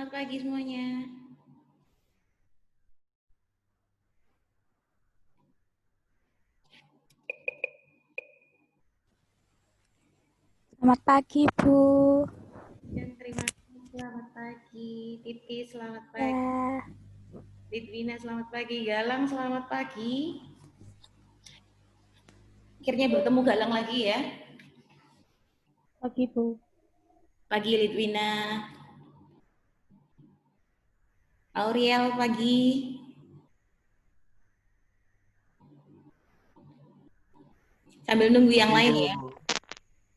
selamat pagi semuanya. Selamat pagi, Bu. Dan terima kasih, selamat pagi. Titi, selamat pagi. Ya, Litwina, selamat pagi. Galang, selamat pagi. Akhirnya bertemu Galang lagi ya. pagi, Bu. Pagi Litwina. Auriel, pagi. Sambil nunggu yang Pagi lain Bu. ya.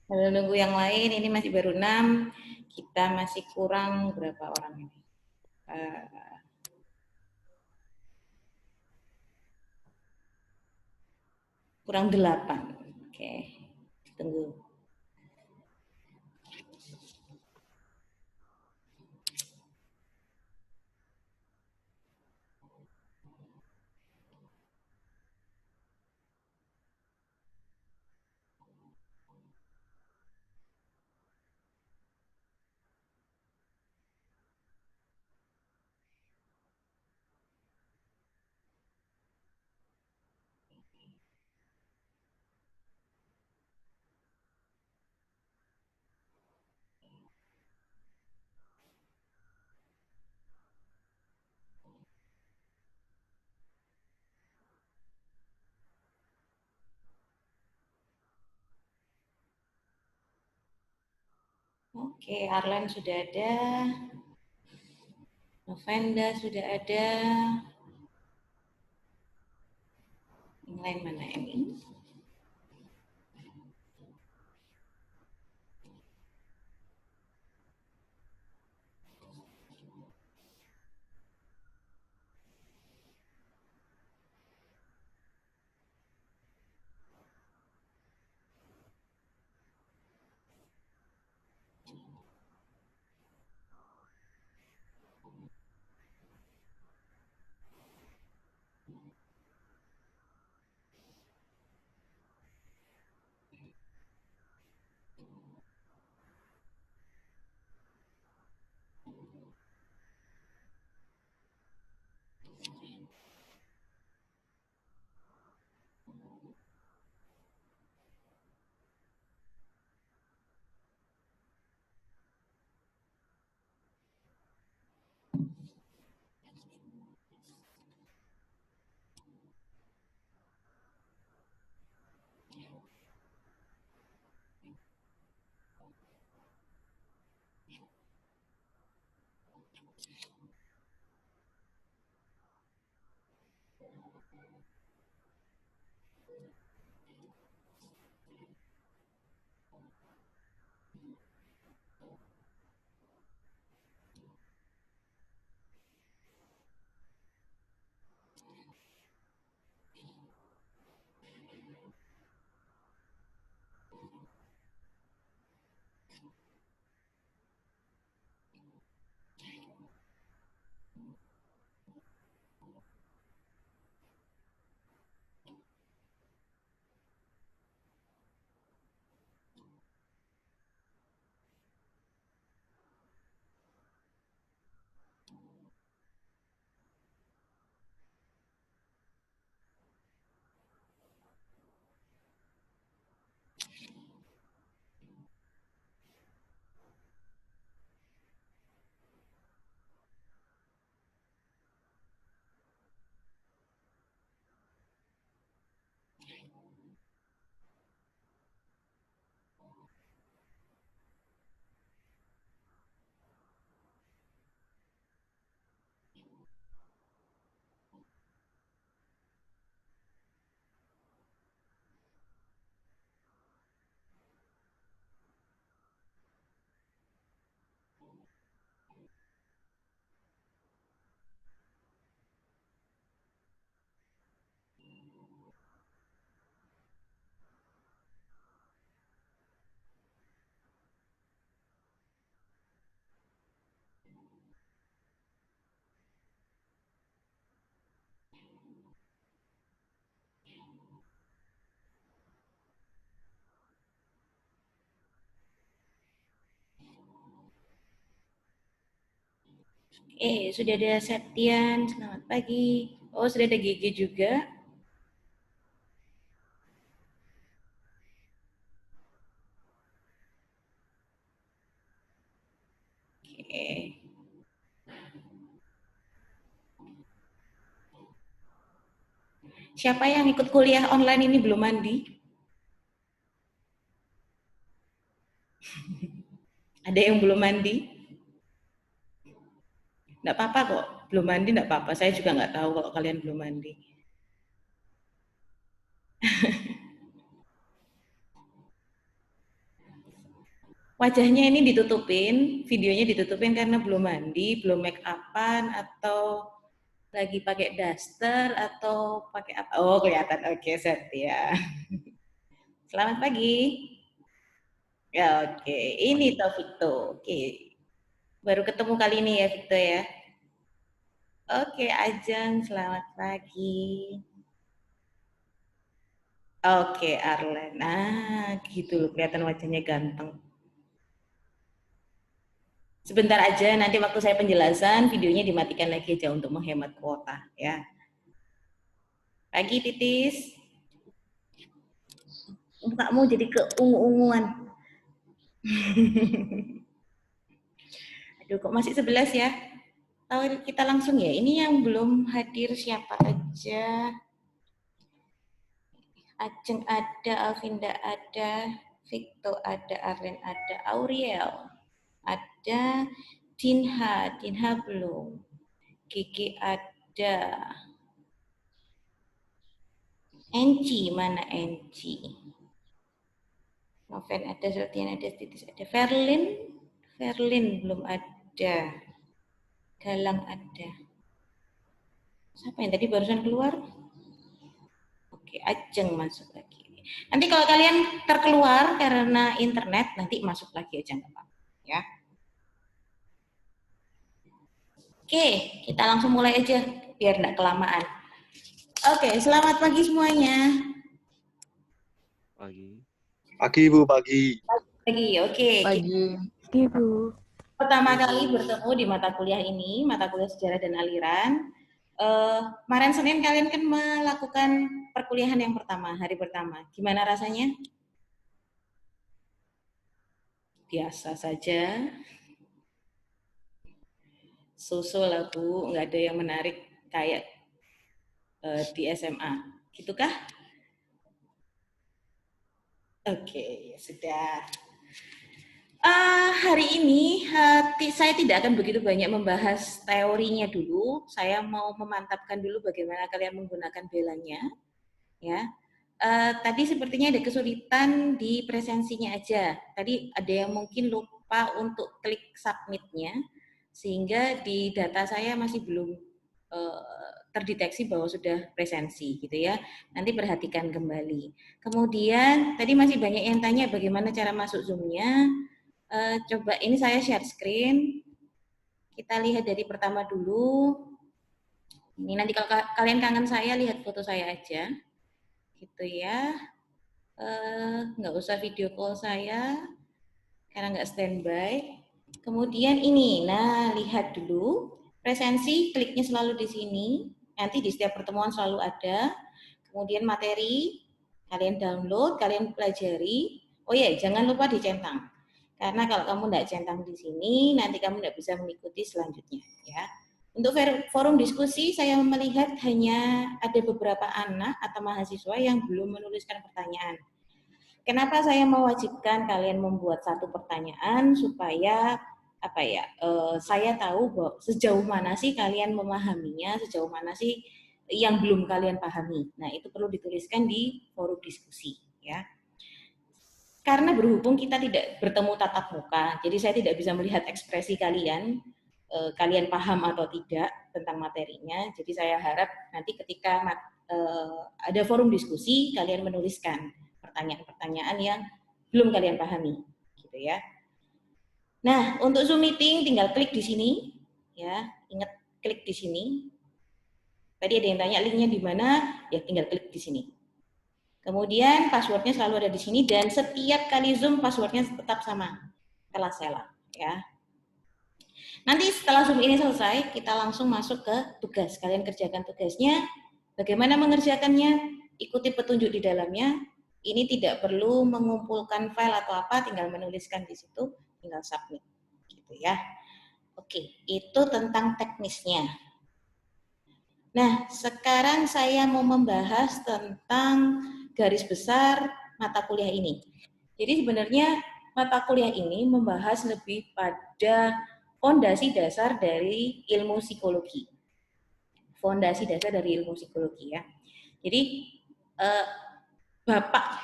Sambil nunggu yang lain, ini masih baru 6. Kita masih kurang berapa orang ini? Eh, kurang 8. Oke, tunggu. Oke, Arlen sudah ada. Novenda sudah ada. Yang lain mana ini? Sudah ada Septian, selamat pagi. Oh, sudah ada Gigi juga. Oke. Siapa yang ikut kuliah online ini belum mandi? Ada yang belum mandi? Nggak apa-apa kok, belum mandi nggak apa-apa. Saya juga nggak tahu kalau kalian belum mandi. Wajahnya ini ditutupin, videonya ditutupin karena belum mandi, belum make upan, atau lagi pakai daster, atau pakai apa? Oh, kelihatan. Oke, set ya. Selamat pagi. Ya, oke. Ini Pagi. Taufik tuh. Oke. Baru ketemu kali ini ya, Victor ya. Oke, Ajeng, selamat pagi. Oke, Arlen. Nah, gitu loh, kelihatan wajahnya ganteng. Sebentar aja, nanti waktu saya penjelasan, videonya dimatikan lagi aja untuk menghemat kuota, ya. Pagi, Titis. Mukamu jadi keungu-unguan. Aduh, kok masih 11 ya? Tahu kita langsung ya. Ini yang belum hadir siapa aja? Ajeng ada, Alvinda ada, Victor ada, Arlen ada, Auriel ada, Dinha belum, Gigi ada, Enci mana Enci? Noven ada, Zultian ada, Titis ada, Verlin belum ada, Galang ada. Siapa yang tadi barusan keluar? Oke, Ajeng masuk lagi. Nanti kalau kalian terkeluar karena internet, nanti masuk lagi aja nggak apa-apa. Ya. Oke, kita langsung mulai aja biar nggak kelamaan. Oke, selamat pagi semuanya. Pagi. Pagi Bu, pagi. Pagi, oke. Pagi, Bu. Pertama kali bertemu di mata kuliah ini, mata kuliah sejarah dan aliran. Kemarin Senin kalian kan melakukan perkuliahan yang pertama, hari pertama. Gimana rasanya? Biasa saja. So-so lah Bu, nggak ada yang menarik kayak di SMA. Gitukah? Oke, sudah. Hari ini saya tidak akan begitu banyak membahas teorinya dulu. Saya mau memantapkan dulu bagaimana kalian menggunakan belanya. Ya, tadi sepertinya ada kesulitan di presensinya aja. Tadi ada yang mungkin lupa untuk klik submitnya, sehingga di data saya masih belum terdeteksi bahwa sudah presensi, gitu ya. Nanti perhatikan kembali. Kemudian tadi masih banyak yang tanya bagaimana cara masuk Zoom-nya. Coba ini saya share screen. Kita lihat dari pertama dulu. Ini nanti kalau kalian kangen saya, lihat foto saya aja. Gitu ya. Nggak usah video call saya, karena nggak standby. Kemudian ini, nah lihat dulu. Presensi, kliknya selalu di sini. Nanti di setiap pertemuan selalu ada. Kemudian materi, kalian download, kalian pelajari. Oh ya, jangan lupa dicentang. Karena kalau kamu nggak centang di sini, nanti kamu nggak bisa mengikuti selanjutnya. Ya. Untuk forum diskusi, saya melihat hanya ada beberapa anak atau mahasiswa yang belum menuliskan pertanyaan. Kenapa saya mewajibkan kalian membuat satu pertanyaan supaya saya tahu bahwa sejauh mana sih kalian memahaminya, sejauh mana sih yang belum kalian pahami. Nah, itu perlu dituliskan di forum diskusi, ya. Karena berhubung kita tidak bertemu tatap muka, jadi saya tidak bisa melihat ekspresi kalian, kalian paham atau tidak tentang materinya. Jadi saya harap nanti ketika ada forum diskusi, kalian menuliskan pertanyaan-pertanyaan yang belum kalian pahami, gitu ya. Nah, untuk Zoom meeting tinggal klik di sini, ya. Ingat klik di sini. Tadi ada yang tanya linknya di mana, ya tinggal klik di sini. Kemudian passwordnya selalu ada di sini dan setiap kali Zoom passwordnya tetap sama, kelas sela, ya. Nanti setelah Zoom ini selesai, kita langsung masuk ke tugas. Kalian kerjakan tugasnya, bagaimana mengerjakannya, ikuti petunjuk di dalamnya. Ini tidak perlu mengumpulkan file atau apa, tinggal menuliskan di situ, tinggal submit. Gitu ya. Oke, itu tentang teknisnya. Nah, sekarang saya mau membahas tentang garis besar mata kuliah ini. Jadi sebenarnya mata kuliah ini membahas lebih pada fondasi dasar dari ilmu psikologi. Fondasi dasar dari ilmu psikologi ya. Jadi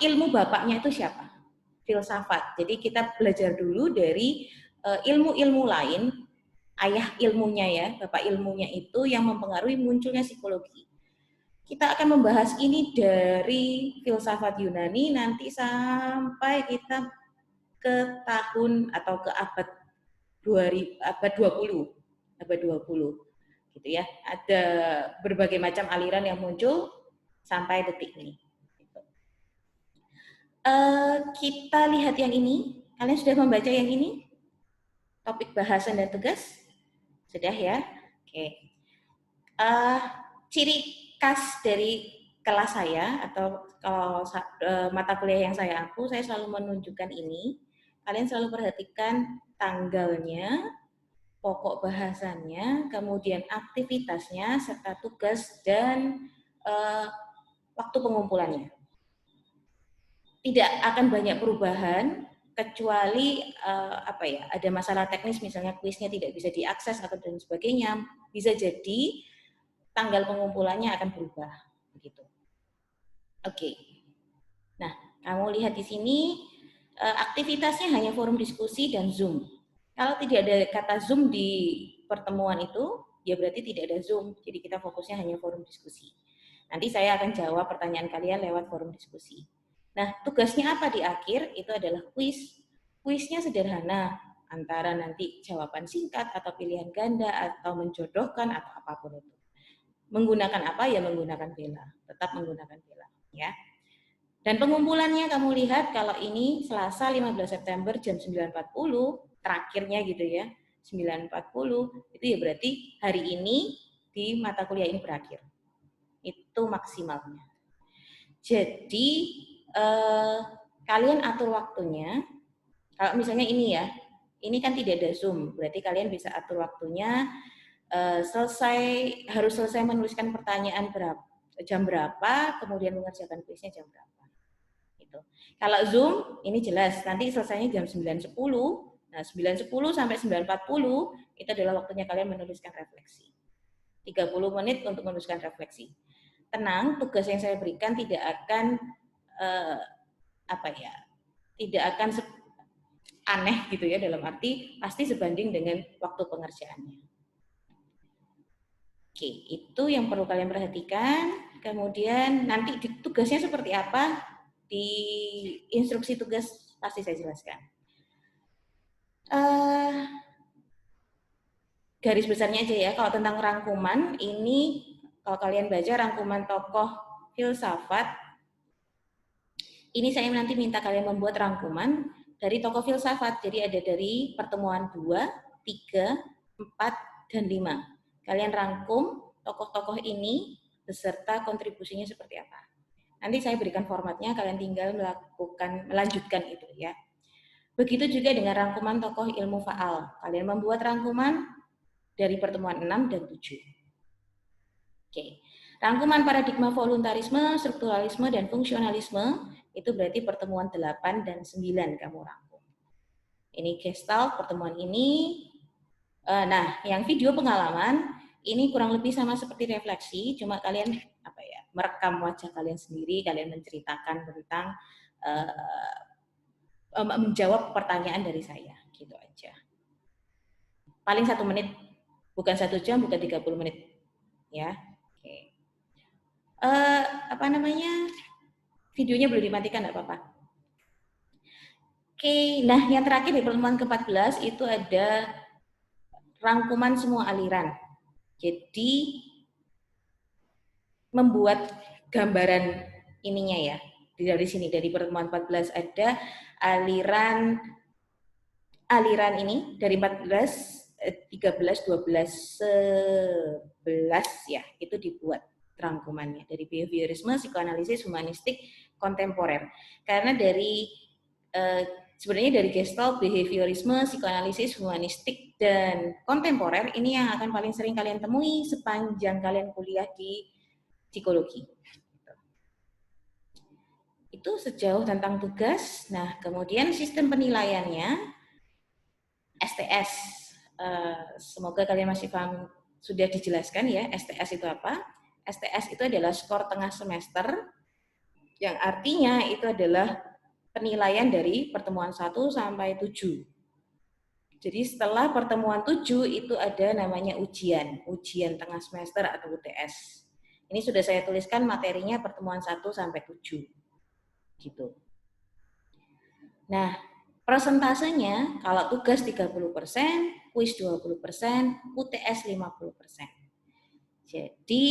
ilmu bapaknya itu siapa? Filsafat. Jadi kita belajar dulu dari ilmu-ilmu lain, ayah ilmunya ya, bapak ilmunya itu yang mempengaruhi munculnya psikologi. Kita akan membahas ini dari filsafat Yunani nanti sampai kita ke tahun atau ke abad 20, abad 20 gitu ya. Ada berbagai macam aliran yang muncul sampai detik ini. Kita lihat yang ini. Kalian sudah membaca yang ini? Topik bahasan dan tugas? Sudah ya? Oke. Ciri khas dari kelas saya atau kalau mata kuliah yang saya selalu menunjukkan ini. Kalian selalu perhatikan tanggalnya, pokok bahasannya, kemudian aktivitasnya, serta tugas dan waktu pengumpulannya. Tidak akan banyak perubahan kecuali ada masalah teknis, misalnya kuisnya tidak bisa diakses atau dan sebagainya, bisa jadi tanggal pengumpulannya akan berubah begitu. Oke. Nah, kamu lihat di sini aktivitasnya hanya forum diskusi dan Zoom. Kalau tidak ada kata Zoom di pertemuan itu, ya berarti tidak ada Zoom. Jadi kita fokusnya hanya forum diskusi. Nanti saya akan jawab pertanyaan kalian lewat forum diskusi. Nah, tugasnya apa di akhir? Itu adalah kuis. Kuisnya sederhana, antara nanti jawaban singkat atau pilihan ganda atau menjodohkan atau apapun itu. Menggunakan apa? Ya menggunakan Bella. Tetap menggunakan Bella, ya. Dan pengumpulannya kamu lihat kalau ini Selasa 15 September jam 9.40, terakhirnya gitu ya, 9.40, itu ya berarti hari ini di mata kuliah ini berakhir. Itu maksimalnya. Jadi kalian atur waktunya. Kalau misalnya ini ya, ini kan tidak ada Zoom, berarti kalian bisa atur waktunya. Harus selesai menuliskan pertanyaan jam berapa, kemudian mengerjakan kuisnya jam berapa. Gitu. Kalau Zoom, ini jelas, nanti selesainya jam 9.10, nah 9.10 sampai 9.40, itu adalah waktunya kalian menuliskan refleksi. 30 menit untuk menuliskan refleksi. Tenang, tugas yang saya berikan tidak akan tidak akan aneh gitu ya, dalam arti pasti sebanding dengan waktu pengerjaannya. Oke, itu yang perlu kalian perhatikan. Kemudian nanti tugasnya seperti apa, di instruksi tugas pasti saya jelaskan. Garis besarnya aja ya, kalau tentang rangkuman, ini kalau kalian baca rangkuman tokoh filsafat, ini saya nanti minta kalian membuat rangkuman dari tokoh filsafat. Jadi ada dari pertemuan 2, 3, 4, dan 5. Kalian rangkum tokoh-tokoh ini beserta kontribusinya seperti apa. Nanti saya berikan formatnya, kalian tinggal melanjutkan itu ya. Begitu juga dengan rangkuman tokoh ilmu faal. Kalian membuat rangkuman dari pertemuan 6 dan 7. Oke. Rangkuman paradigma voluntarisme, strukturalisme, dan fungsionalisme, itu berarti pertemuan 8 dan 9 kamu rangkum. Ini Gestalt, pertemuan ini. Nah, yang video pengalaman, ini kurang lebih sama seperti refleksi, cuma kalian merekam wajah kalian sendiri, kalian menceritakan tentang menjawab pertanyaan dari saya, gitu aja. Paling 1 menit, bukan 1 jam, bukan 30 menit, ya. Oke. Videonya belum dimatikan, nggak apa-apa. Oke, nah yang terakhir di pertemuan ke-14 itu ada rangkuman semua aliran. Jadi membuat gambaran ininya ya. Dari sini, dari pertemuan 14 ada aliran ini dari 13, 12, 11 ya, itu dibuat rangkumannya dari behaviorisme, psikoanalisis, humanistik, kontemporer. Karena dari sebenarnya dari Gestalt, behaviorisme, psikoanalisis, humanistik, dan kontemporer ini yang akan paling sering kalian temui sepanjang kalian kuliah di psikologi. Itu sejauh tentang tugas. Nah, kemudian sistem penilaiannya STS. Semoga kalian masih paham, sudah dijelaskan ya, STS itu apa? STS itu adalah skor tengah semester, yang artinya itu adalah penilaian dari pertemuan 1 sampai 7. Jadi setelah pertemuan 7 itu ada namanya ujian tengah semester atau UTS. Ini sudah saya tuliskan materinya pertemuan 1 sampai 7. Gitu. Nah, persentasenya kalau tugas 30%, kuis 20%, UTS 50%. Jadi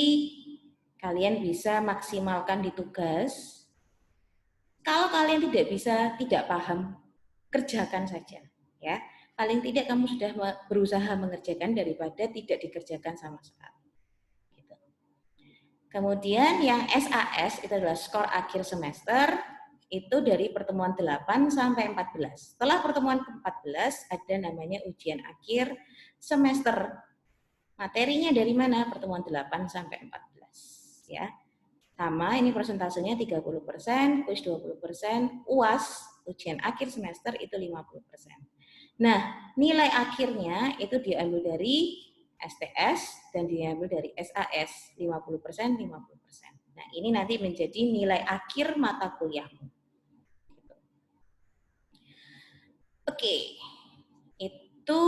kalian bisa maksimalkan di tugas. Kalau kalian tidak bisa, tidak paham, kerjakan saja, ya. Paling tidak kamu sudah berusaha mengerjakan daripada tidak dikerjakan sama sekali. Gitu. Kemudian yang SAS itu adalah skor akhir semester, itu dari pertemuan 8 sampai 14. Setelah pertemuan ke-14 ada namanya ujian akhir semester. Materinya dari mana? Pertemuan 8 sampai 14, ya. Sama, ini persentasenya 30%, kuis 20%, UAS, ujian akhir semester itu 50%. Nah, nilai akhirnya itu diambil dari STS dan diambil dari SAS, 50%, 50%. Nah, ini nanti menjadi nilai akhir mata kuliahmu. Oke, itu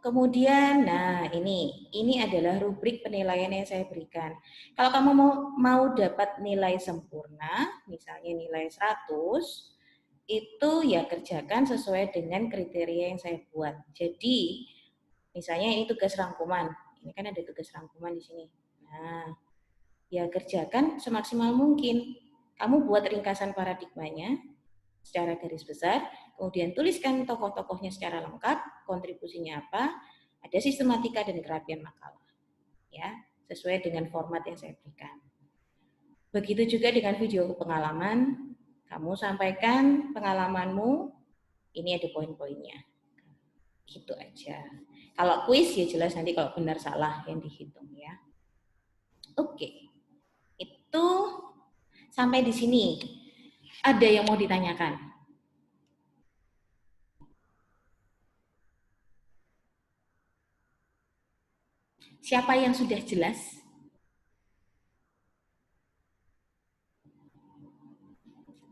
kemudian, nah ini adalah rubrik penilaian yang saya berikan. Kalau kamu mau dapat nilai sempurna, misalnya nilai 100, itu ya kerjakan sesuai dengan kriteria yang saya buat. Jadi, misalnya ini tugas rangkuman. Ini kan ada tugas rangkuman di sini. Nah, ya kerjakan semaksimal mungkin. Kamu buat ringkasan paradigmanya secara garis besar, kemudian tuliskan tokoh-tokohnya secara lengkap, kontribusinya apa, ada sistematika dan kerapian makalah. Ya, sesuai dengan format yang saya berikan. Begitu juga dengan video pengalaman, kamu sampaikan pengalamanmu, ini ada poin-poinnya. Gitu aja. Kalau kuis ya jelas nanti kalau benar salah yang dihitung ya. Oke. Itu sampai di sini. Ada yang mau ditanyakan? Siapa yang sudah jelas?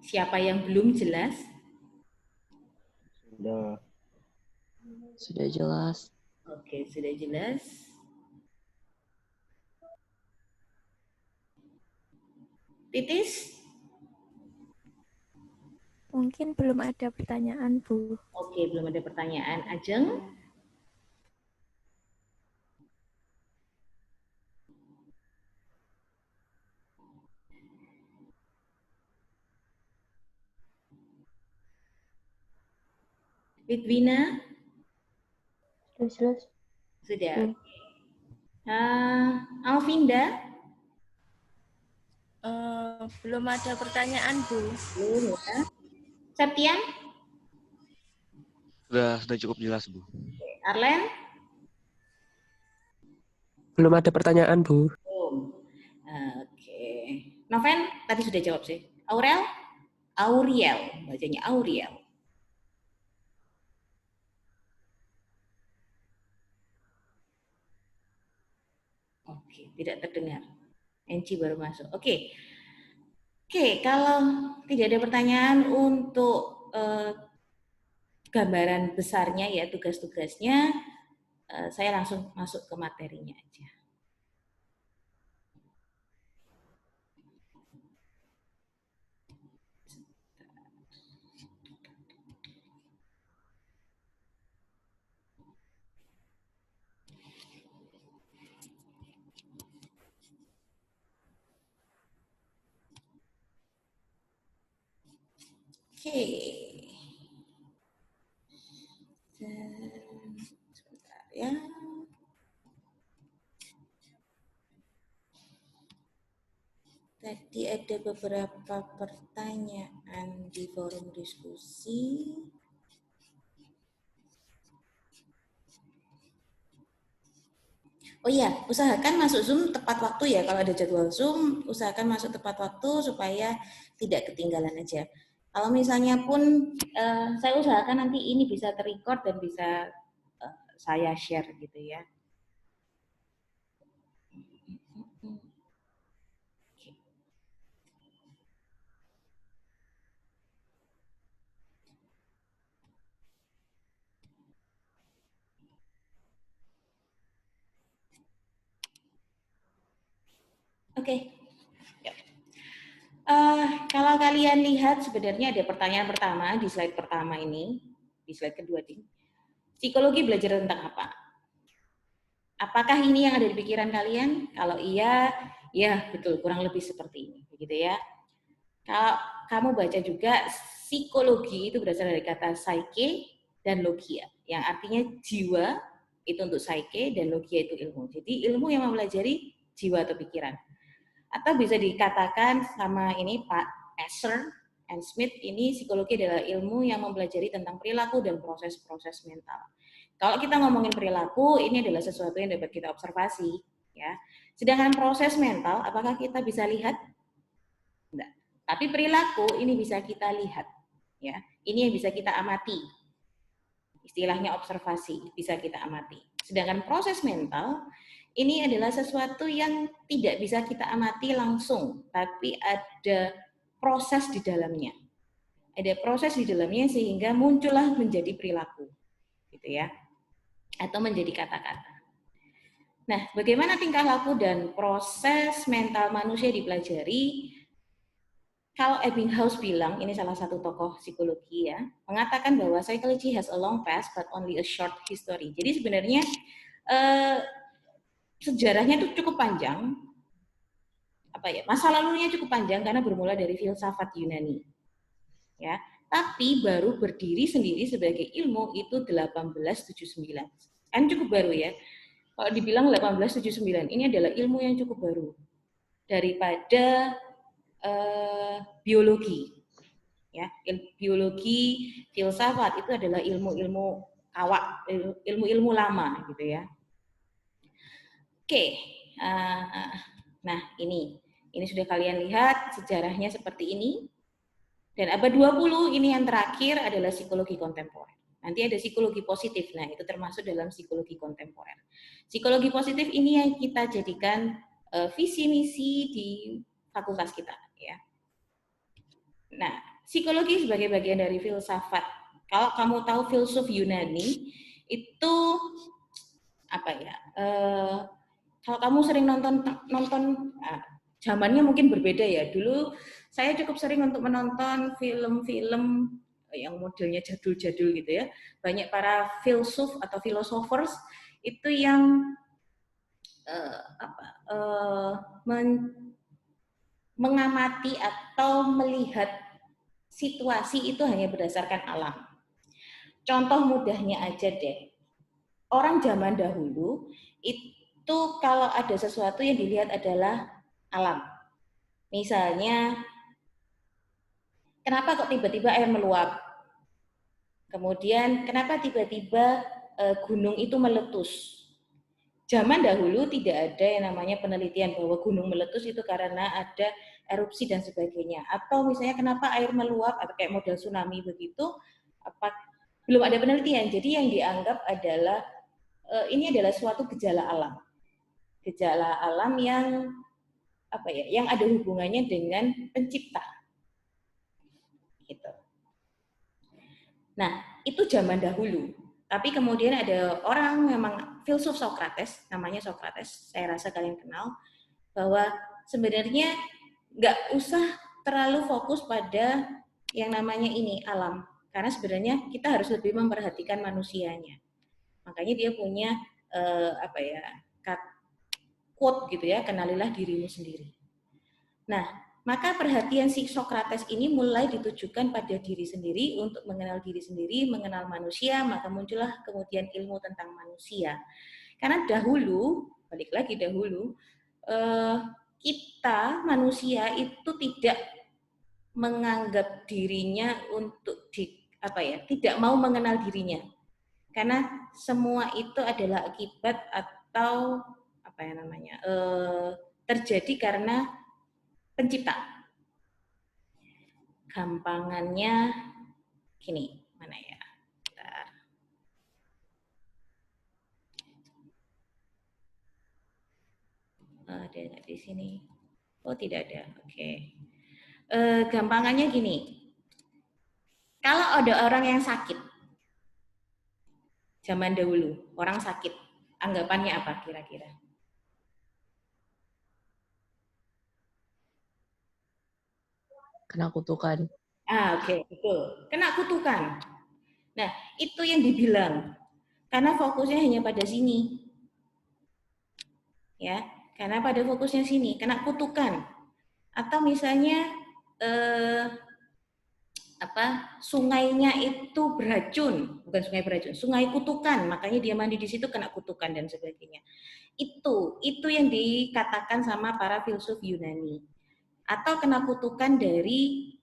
Siapa yang belum jelas? Sudah jelas. Oke, sudah jelas. Titis? Mungkin belum ada pertanyaan, Bu. Oke, belum ada pertanyaan. Ajeng? Widwina? Sudah jelas. Sudah. Alvinda? Belum ada pertanyaan, Bu. Belum ya. Septian? Sudah cukup jelas, Bu. Arlen? Belum ada pertanyaan, Bu. Belum. Oke. Noven? Tadi sudah jawab sih. Aurel? Auriel. Bacanya Auriel. Oke, tidak terdengar. Enci baru masuk. Oke. Oke, kalau tidak ada pertanyaan untuk gambaran besarnya ya tugas-tugasnya, saya langsung masuk ke materinya aja. Oke. Sebentar. ya. Tadi ada beberapa pertanyaan di forum diskusi. Oh iya, usahakan masuk Zoom tepat waktu ya. Kalau ada jadwal Zoom, usahakan masuk tepat waktu supaya tidak ketinggalan aja. Kalau misalnya pun saya usahakan nanti ini bisa terrecord dan bisa saya share gitu ya. Oke. Kalau kalian lihat sebenarnya ada pertanyaan pertama di slide pertama ini, di slide kedua nih. Psikologi belajar tentang apa? Apakah ini yang ada di pikiran kalian? Kalau iya, ya betul, kurang lebih seperti ini, begitu ya. Kalau kamu baca juga psikologi itu berasal dari kata psyche dan logia, yang artinya jiwa itu untuk psyche dan logia itu ilmu. Jadi ilmu yang mempelajari jiwa atau pikiran. Atau bisa dikatakan sama ini Pak Esser and Smith, ini psikologi adalah ilmu yang mempelajari tentang perilaku dan proses-proses mental. Kalau kita ngomongin perilaku, ini adalah sesuatu yang dapat kita observasi, ya. Sedangkan proses mental, apakah kita bisa lihat? Enggak. Tapi perilaku ini bisa kita lihat, ya. Ini yang bisa kita amati. Istilahnya observasi, bisa kita amati. Sedangkan proses mental ini adalah sesuatu yang tidak bisa kita amati langsung, tapi ada proses di dalamnya. Ada proses di dalamnya sehingga muncullah menjadi perilaku, gitu ya, atau menjadi kata-kata. Nah, bagaimana tingkah laku dan proses mental manusia dipelajari? Kalau Ebbinghaus bilang, ini salah satu tokoh psikologi ya, mengatakan bahwa psychology has a long past but only a short history. Jadi sebenarnya sejarahnya itu cukup panjang, masa lalunya cukup panjang karena bermula dari filsafat Yunani, ya. Tapi baru berdiri sendiri sebagai ilmu itu 1879, kan cukup baru ya. Kalau dibilang 1879 ini adalah ilmu yang cukup baru daripada biologi, ya. Biologi, filsafat itu adalah ilmu-ilmu awak, ilmu-ilmu lama gitu ya. Oke, nah ini sudah kalian lihat sejarahnya seperti ini. Dan abad 20 ini yang terakhir adalah psikologi kontemporer. Nanti ada psikologi positif, nah itu termasuk dalam psikologi kontemporer. Psikologi positif ini yang kita jadikan visi misi di fakultas kita, ya. Nah, psikologi sebagai bagian dari filsafat. Kalau kamu tahu filsuf Yunani itu apa ya? Kalau kamu sering nonton zamannya mungkin berbeda ya. Dulu saya cukup sering untuk menonton film-film yang modelnya jadul-jadul gitu ya. Banyak para filsuf atau philosophers itu yang mengamati atau melihat situasi itu hanya berdasarkan alam. Contoh mudahnya aja deh. Orang zaman dahulu itu kalau ada sesuatu yang dilihat adalah alam. Misalnya, kenapa kok tiba-tiba air meluap? Kemudian, kenapa tiba-tiba gunung itu meletus? Zaman dahulu tidak ada yang namanya penelitian bahwa gunung meletus itu karena ada erupsi dan sebagainya. Atau misalnya kenapa air meluap, atau kayak model tsunami begitu, belum ada penelitian. Jadi yang dianggap adalah, ini adalah suatu gejala alam. Gejala alam yang yang ada hubungannya dengan pencipta. Gitu. Nah, itu zaman dahulu. Tapi kemudian ada orang memang filsuf Socrates, namanya Socrates, saya rasa kalian kenal, bahwa sebenarnya nggak usah terlalu fokus pada yang namanya ini alam, karena sebenarnya kita harus lebih memperhatikan manusianya. Makanya dia punya quote gitu ya, kenalilah dirimu sendiri. Nah, Maka perhatian si Sokrates ini mulai ditujukan pada diri sendiri untuk mengenal diri sendiri, mengenal manusia, maka muncullah kemudian ilmu tentang manusia. Karena dahulu, balik lagi dahulu, kita manusia itu tidak menganggap dirinya untuk tidak mau mengenal dirinya. Karena semua itu adalah akibat atau terjadi karena pencipta. Gampangannya gini, mana ya? Bentar. Ada nggak di sini? Oh, tidak ada. Oke. Gampangannya gini. Kalau ada orang yang sakit, zaman dahulu, orang sakit, anggapannya apa kira-kira? Kena kutukan. Oke, betul. Kena kutukan. Nah, itu yang dibilang. Karena fokusnya hanya pada sini. Ya, karena pada fokusnya sini, kena kutukan. Atau misalnya sungainya itu beracun, bukan sungai beracun, sungai kutukan, makanya dia mandi di situ kena kutukan dan sebagainya. Itu yang dikatakan sama para filsuf Yunani. Atau kena kutukan dari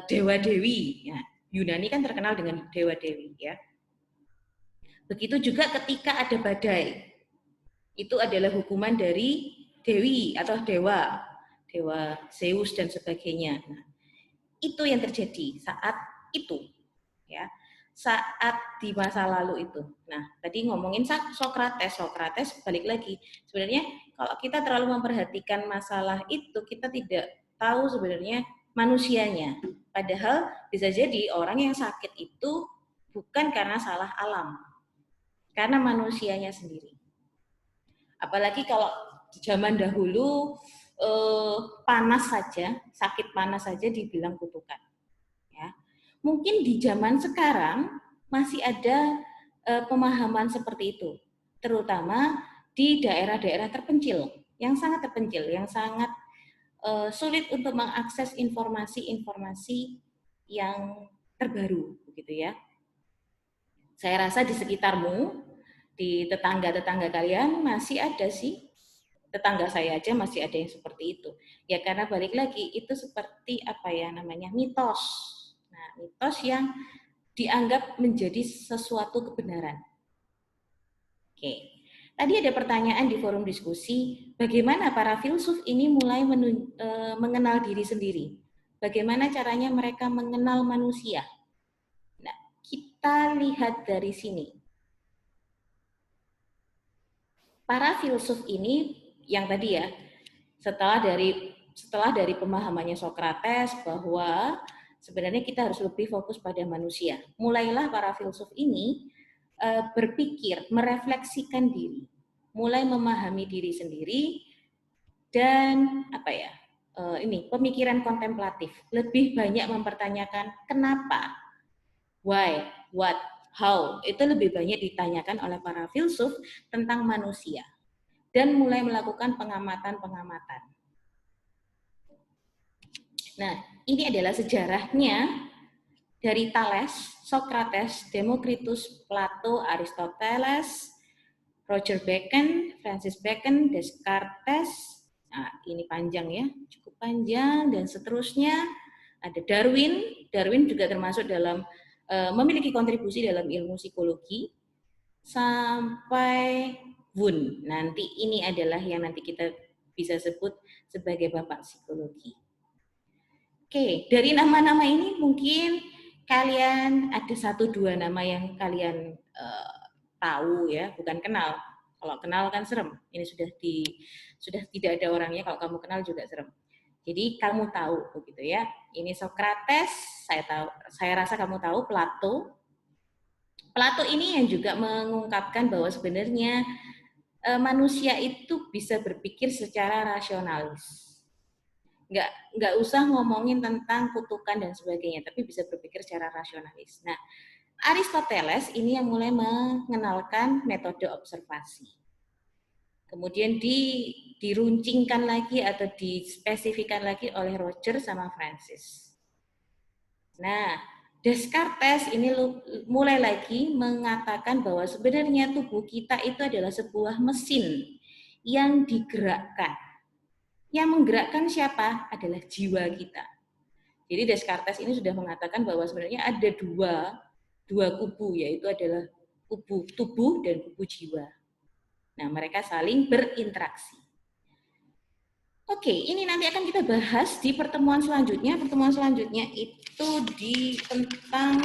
dewa-dewi. Ya, Yunani kan terkenal dengan dewa-dewi, ya. Begitu juga ketika ada badai. Itu adalah hukuman dari dewi atau dewa Zeus dan sebagainya. Nah, itu yang terjadi saat itu, ya. Saat di masa lalu itu. Nah, tadi ngomongin Sokrates balik lagi. Sebenarnya kalau kita terlalu memperhatikan masalah itu, kita tidak tahu sebenarnya manusianya. Padahal bisa jadi orang yang sakit itu bukan karena salah alam, karena manusianya sendiri. Apalagi kalau di zaman dahulu sakit panas saja dibilang kutukan. Ya. Mungkin di zaman sekarang masih ada pemahaman seperti itu, terutama di daerah-daerah terpencil, yang sangat terpencil, yang sangat sulit untuk mengakses informasi-informasi yang terbaru, begitu ya. Saya rasa di sekitarmu, di tetangga-tetangga kalian masih ada sih. Tetangga saya aja masih ada yang seperti itu. Ya karena balik lagi itu seperti mitos. Nah, mitos yang dianggap menjadi sesuatu kebenaran. Oke. Tadi ada pertanyaan di forum diskusi, bagaimana para filsuf ini mulai mengenal diri sendiri? Bagaimana caranya mereka mengenal manusia? Nah, kita lihat dari sini. Para filsuf ini yang tadi ya, setelah dari pemahamannya Sokrates bahwa sebenarnya kita harus lebih fokus pada manusia. Mulailah para filsuf ini berpikir, merefleksikan diri, mulai memahami diri sendiri dan pemikiran kontemplatif, lebih banyak mempertanyakan kenapa, why, what, how, itu lebih banyak ditanyakan oleh para filsuf tentang manusia dan mulai melakukan pengamatan-pengamatan. Nah, ini adalah sejarahnya dari Thales, Socrates, Democritus, Plato, Aristoteles, Roger Bacon, Francis Bacon, Descartes. Nah, ini panjang ya, cukup panjang dan seterusnya. Ada Darwin. Darwin juga termasuk dalam memiliki kontribusi dalam ilmu psikologi sampai Wundt. Nanti ini adalah yang nanti kita bisa sebut sebagai bapak psikologi. Oke, dari nama-nama ini mungkin kalian ada 1-2 nama yang kalian tahu ya, bukan kenal. Kalau kenal kan serem. Ini sudah tidak ada orangnya, kalau kamu kenal juga serem. Jadi kamu tahu begitu ya. Ini Sokrates, saya rasa kamu tahu. Plato. Plato ini yang juga mengungkapkan bahwa sebenarnya manusia itu bisa berpikir secara rasionalis. Nggak usah ngomongin tentang kutukan dan sebagainya, tapi bisa berpikir secara rasionalis. Nah, Aristoteles ini yang mulai mengenalkan metode observasi. kemudian diruncingkan lagi atau dispesifikan lagi oleh Roger sama Francis. Nah, Descartes ini mulai lagi mengatakan bahwa sebenarnya tubuh kita itu adalah sebuah mesin yang digerakkan. Yang menggerakkan siapa? Adalah jiwa kita. Jadi Descartes ini sudah mengatakan bahwa sebenarnya ada dua kubu, yaitu adalah kubu tubuh dan kubu jiwa. Nah, mereka saling berinteraksi. Oke, ini nanti akan kita bahas di pertemuan selanjutnya. Pertemuan selanjutnya itu tentang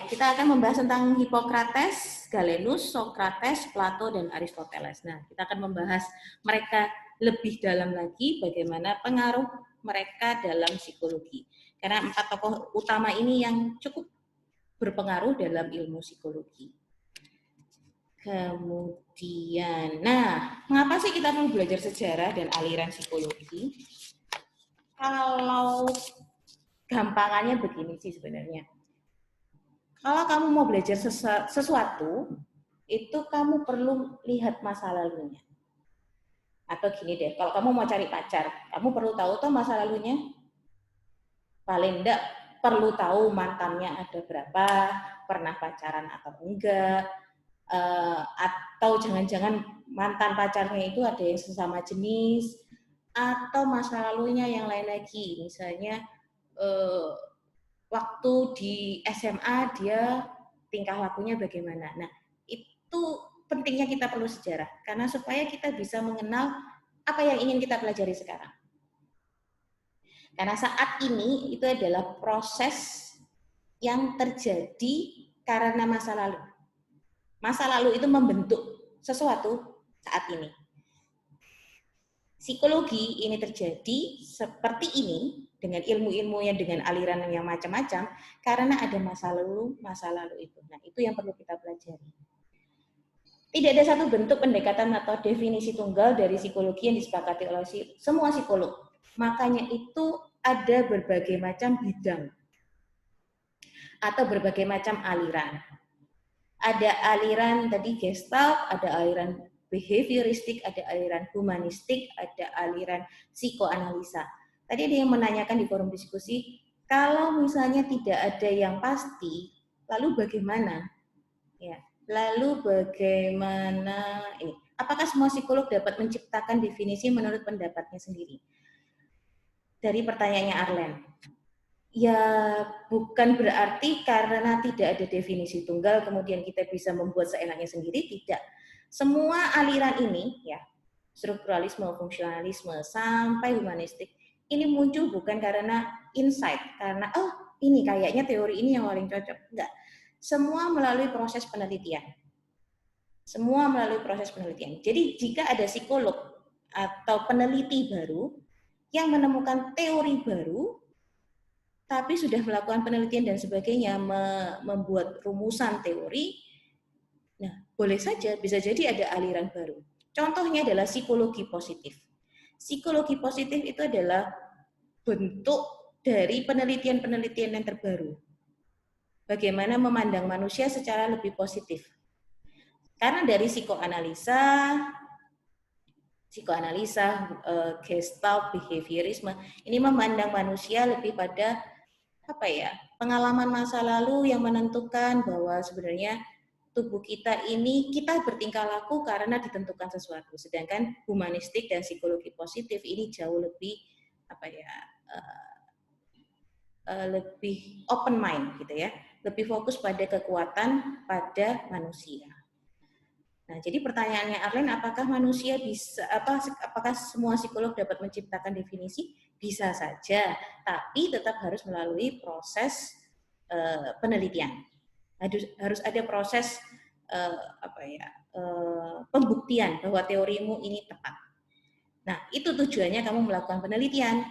kita akan membahas tentang Hippocrates, Galenus, Socrates, Plato, dan Aristoteles. Nah, kita akan membahas mereka lebih dalam lagi bagaimana pengaruh mereka dalam psikologi. Karena 4 tokoh utama ini yang cukup berpengaruh dalam ilmu psikologi. Kemudian, mengapa sih kita perlu belajar sejarah dan aliran psikologi? Kalau gampangannya begini sih sebenarnya. Kalau kamu mau belajar sesuatu, itu kamu perlu lihat masa lalunya. Atau gini deh, kalau kamu mau cari pacar, kamu perlu tahu toh masa lalunya? Paling enggak perlu tahu mantannya ada berapa, pernah pacaran atau enggak, atau jangan-jangan mantan pacarnya itu ada yang sesama jenis, atau masa lalunya yang lain lagi, misalnya waktu di SMA dia tingkah lakunya bagaimana. Nah, itu pentingnya kita perlu sejarah, karena supaya kita bisa mengenal apa yang ingin kita pelajari sekarang. Karena saat ini itu adalah proses yang terjadi karena masa lalu. Masa lalu itu membentuk sesuatu saat ini. Psikologi ini terjadi seperti ini dengan ilmu-ilmunya, dengan aliran yang macam-macam, karena ada masa lalu itu. Nah, itu yang perlu kita pelajari. Tidak ada satu bentuk pendekatan atau definisi tunggal dari psikologi yang disepakati oleh semua psikolog. Makanya itu ada berbagai macam bidang atau berbagai macam aliran. Ada aliran tadi Gestalt, ada aliran behavioristik, ada aliran humanistik, ada aliran psikoanalisa. Tadi ada yang menanyakan di forum diskusi, kalau misalnya tidak ada yang pasti, lalu bagaimana? Ya, lalu bagaimana ini? Apakah semua psikolog dapat menciptakan definisi menurut pendapatnya sendiri? Dari pertanyaannya Arlen. Ya, bukan berarti karena tidak ada definisi tunggal kemudian kita bisa membuat seenaknya sendiri, tidak. Semua aliran ini, ya, strukturalisme, fungsionalisme, sampai humanistik, ini muncul bukan karena insight, karena ini kayaknya teori ini yang paling cocok. Enggak. Semua melalui proses penelitian. Semua melalui proses penelitian. Jadi jika ada psikolog atau peneliti baru yang menemukan teori baru, tapi sudah melakukan penelitian dan sebagainya, membuat rumusan teori, nah boleh saja, bisa jadi ada aliran baru. Contohnya adalah psikologi positif. Psikologi positif itu adalah bentuk dari penelitian-penelitian yang terbaru. Bagaimana memandang manusia secara lebih positif. Karena dari psikoanalisa, Gestalt, behaviorisme, ini memandang manusia lebih pada pengalaman masa lalu yang menentukan bahwa sebenarnya tubuh kita ini kita bertingkah laku karena ditentukan sesuatu. Sedangkan humanistik dan psikologi positif ini jauh lebih lebih open mind gitu ya, lebih fokus pada kekuatan pada manusia. Nah, jadi pertanyaannya Arlen, apakah manusia bisa apakah semua psikolog dapat menciptakan definisi? Bisa saja, tapi tetap harus melalui proses penelitian. Harus ada proses pembuktian bahwa teorimu ini tepat. Nah, itu tujuannya kamu melakukan penelitian.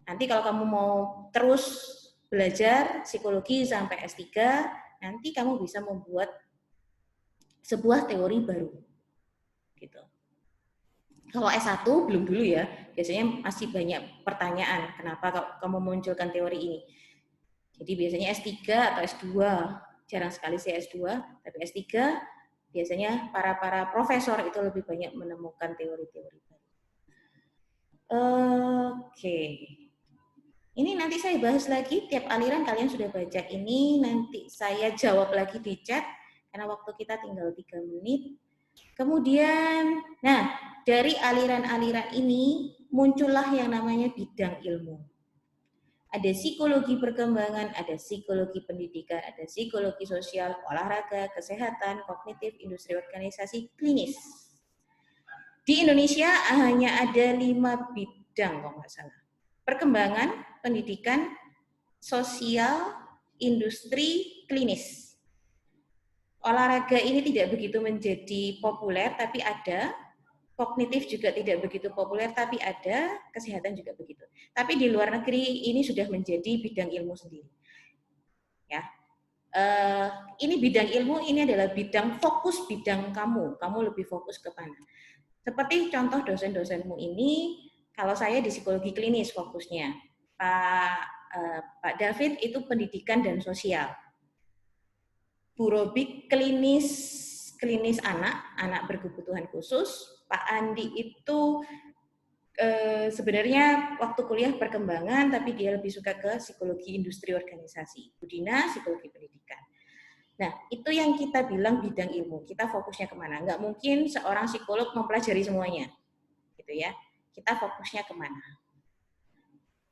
Nanti kalau kamu mau terus belajar psikologi sampai S3, nanti kamu bisa membuat sebuah teori baru. Gitu. Kalau S1 belum dulu ya, biasanya masih banyak pertanyaan kenapa kamu munculkan teori ini. Jadi biasanya S3 atau S2, jarang sekali sih S2, tapi S3 Biasanya para profesor itu lebih banyak menemukan teori-teori baru. Oke. Ini nanti saya bahas lagi, tiap aliran kalian sudah baca ini, nanti saya jawab lagi di chat, karena waktu kita tinggal 3 menit. Kemudian, nah, dari aliran-aliran ini, muncullah yang namanya bidang ilmu. Ada psikologi perkembangan, ada psikologi pendidikan, ada psikologi sosial, olahraga, kesehatan, kognitif, industri organisasi, klinis. Di Indonesia hanya ada 5 bidang, kalau nggak salah. Perkembangan, pendidikan, sosial, industri, klinis. Olahraga ini tidak begitu menjadi populer, tapi ada. Kognitif juga tidak begitu populer, tapi ada. Kesehatan juga begitu. Tapi di luar negeri ini sudah menjadi bidang ilmu sendiri. Ya, ini bidang ilmu, ini adalah bidang fokus bidang kamu. Kamu lebih fokus ke mana? Seperti contoh dosen-dosenmu ini, kalau saya di psikologi klinis fokusnya. Pak David itu pendidikan dan sosial. Bu Robik klinis anak berkebutuhan khusus. Pak Andi itu sebenarnya waktu kuliah perkembangan, tapi dia lebih suka ke psikologi industri organisasi. Bu Dina psikologi pendidikan. Nah, itu yang kita bilang bidang ilmu. Kita fokusnya kemana? Nggak mungkin seorang psikolog mempelajari semuanya, gitu ya. Kita fokusnya kemana?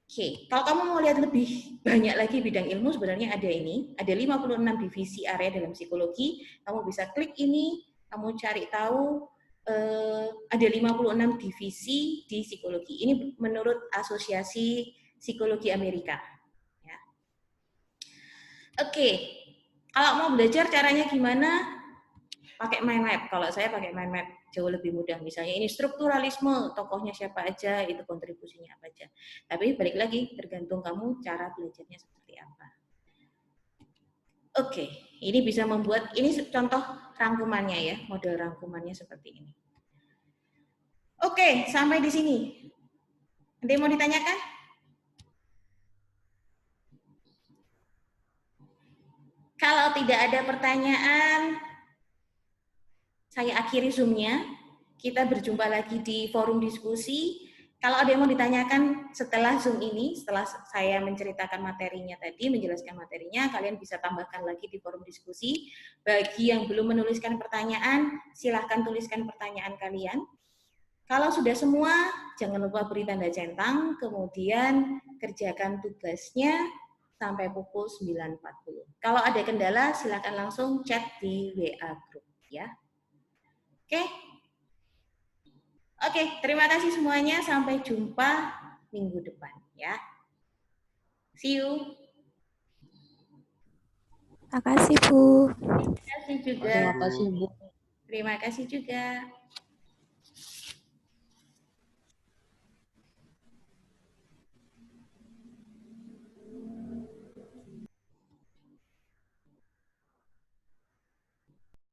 Oke, kalau kamu mau lihat lebih banyak lagi bidang ilmu, sebenarnya ada ini. Ada 56 divisi area dalam psikologi. Kamu bisa klik ini, kamu cari tahu ada 56 divisi di psikologi. Ini menurut Asosiasi Psikologi Amerika. Ya. Oke, kalau mau belajar caranya gimana? Pakai mind map. Kalau saya pakai mind map jauh lebih mudah. Misalnya ini strukturalisme, tokohnya siapa aja, itu kontribusinya apa aja. Tapi balik lagi, tergantung kamu cara belajarnya seperti apa. Oke, ini bisa membuat, ini contoh rangkumannya ya, model rangkumannya seperti ini. Oke, sampai di sini. Ada yang mau ditanyakan? Kalau tidak ada pertanyaan, saya akhiri Zoom-nya. Kita berjumpa lagi di forum diskusi. Kalau ada yang mau ditanyakan setelah Zoom ini, setelah saya menceritakan materinya tadi, menjelaskan materinya, kalian bisa tambahkan lagi di forum diskusi. Bagi yang belum menuliskan pertanyaan, silahkan tuliskan pertanyaan kalian. Kalau sudah semua, jangan lupa beri tanda centang, kemudian kerjakan tugasnya sampai pukul 9.40. Kalau ada kendala, silakan langsung chat di WA Group. Ya. Oke, terima kasih semuanya. Sampai jumpa minggu depan. Ya. See you. Terima kasih, Bu. Terima kasih juga. Terima kasih, Bu. Terima kasih juga.